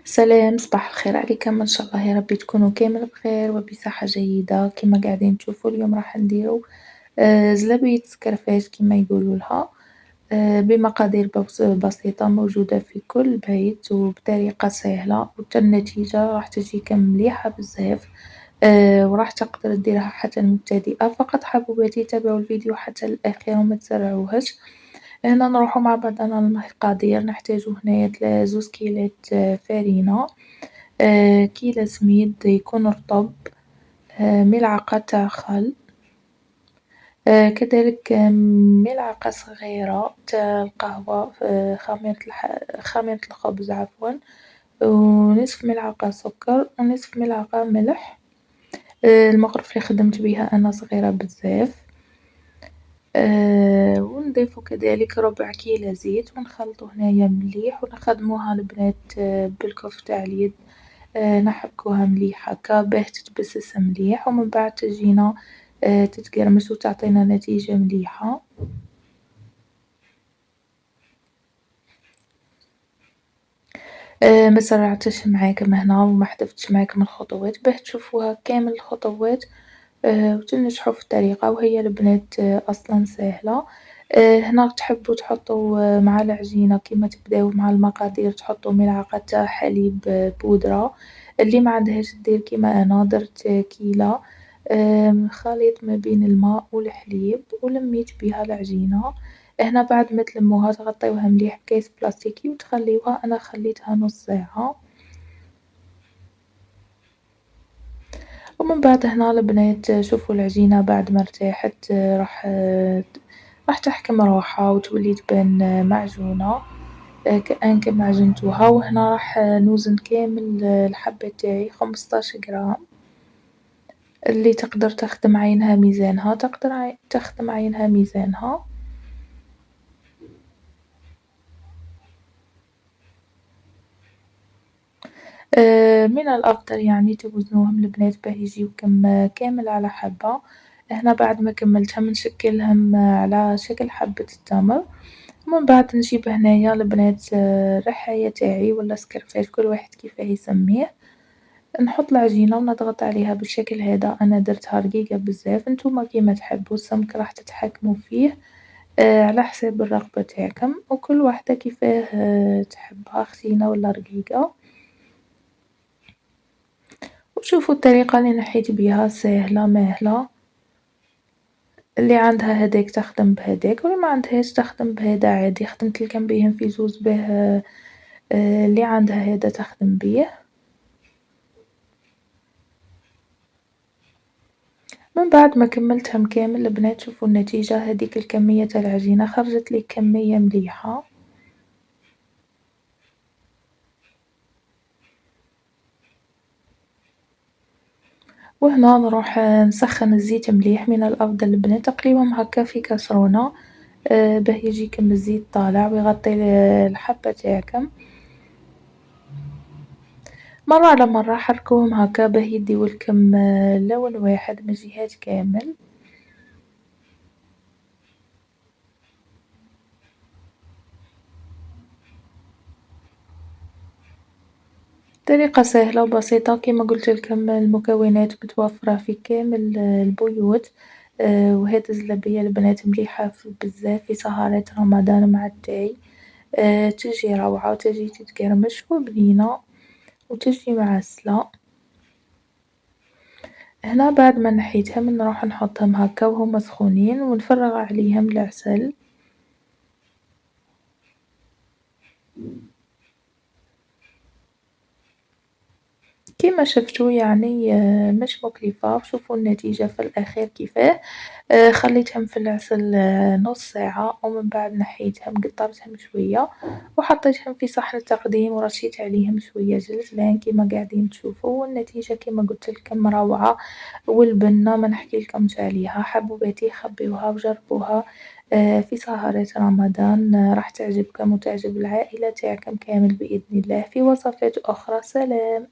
سلام، صباح الخير عليكم، إن شاء الله يا ربي تكونوا كامل بخير وبصحة جيدة. كما قاعدين تشوفوا اليوم راح نديرو زلابية سكرفاج كما يقولولها، بمقادير بسيطة موجودة في كل بيت وبطريقة سهلة، النتيجة راح تجيكم مليحة بزاف. وراح تقدر ديرها حتى المبتدئة، فقط حبوباتي تابعوا الفيديو حتى الأخير وما تسرعوهش. هنا نروحو مع بعضنا للمقادير. نحتاجو هنايا زوز كيلات فرينة، كيلة سميد يكون رطب، ملعقة تاع خل، كذلك ملعقة صغيرة تاع القهوة، خميرة الخبز عفوا، ونصف ملعقة سكر ونصف ملعقة ملح. المغرف اللي خدمت بيها أنا صغيرة بزاف. ونضيفو كذلك ربع كيلة زيت ونخلطو هنايا مليح ونخدموها البنات بالكف تاع اليد. نحركوها مليح هاكا باه تتبسس مليح ومن بعد تجينا تتقرمش وتعطينا نتيجة مليحة. ما سرعتش معاكم هنا وما حذفتش معاكم الخطوات باه تشوفوها كامل الخطوات وتنجحوا في الطريقة، وهي البنات أصلا سهلة. هنا تحبوا تحطوا مع العجينة كيما تبداو مع المقادير تحطوا ملعقة تاع حليب بودرة. اللي ما عندهاش دير كيما أنا درت كيلة خليط ما بين الماء والحليب ولميت بيها العجينة. هنا بعد ما تلموها تغطيوها مليح بكيس بلاستيكي وتخليوها. أنا خليتها نص ساعة ومن بعد هنا البنات شوفوا العجينة بعد ما ارتاحت راح تحكم روحها وتولي تبان معجونة كأنكم عجنتوها. وهنا راح نوزن كامل الحبة تاعي 15 جرام. اللي تقدر تخدم عينها ميزانها تقدر تخدم عينها ميزانها. من الأفضل يعني توزنوهم البنات باه يجيوكم كامل على حبة. هنا بعد ما كملتهم نشكلهم على شكل حبة التمر، ومن بعد نجيب هنايا البنات الرحاية تاعي ولا سكرفاج كل واحد كيفاه يسميه. نحط العجينة ونضغط عليها بالشكل هذا. أنا درتها رقيقة بزاف، نتوما كيما تحبوا السمك راح تتحكموا فيه على حساب الرغبة تاعكم، وكل واحدة كيفاه تحبها خشينة ولا رقيقة. وشوفوا الطريقة اللي نحيت بيها ساهلة ماهلة. اللي عندها هداك تخدم بهداك واللي ما عندهاش تخدم بهذا عادي. خدمتلكم بيهم في زوز باه اللي عندها هذا تخدم بيه. من بعد ما كملتهم كامل البنات شوفوا النتيجة. هذيك الكمية تاع العجينة خرجت لي كمية مليحة. وهنا نروح نسخن الزيت مليح. من الأفضل البنات تقليوهم هكا في كاسرونة باه يجيكم الزيت طالع ويغطي الحبة تاعكم. مرة على مرة حركوهم هكا باه يديولكم لون واحد من الجهات كامل. طريقة سهلة وبسيطة كيما قلت لكم. المكونات متوفرة في كامل البيوت. وهاد الزلابية البنات مليحة بزاف في سهرات رمضان مع التاي. تجي روعة وتجي تتقرمش وبنينة وتجي معسلة. هنا بعد ما نحيتهم نروح نحطهم هكا وهما سخونين ونفرغ عليهم العسل. كيما شفتوا يعني مش مكلفة. شوفوا النتيجة في الأخير كيفاه. خليتهم في العسل نص ساعة ومن بعد نحيتهم قطرتهم شوية وحطيتهم في صحن تقديم ورشيت عليهم شوية جلجلان كيما قاعدين تشوفوا. والنتيجة كيما قلت لكم روعة. والبنة ما نحكيلكمش عليها. حبوباتي خبيوها وجربوها في سهرات رمضان. راح تعجبكم وتعجب العائلة تاعكم كامل بإذن الله. في وصفات أخرى سلام.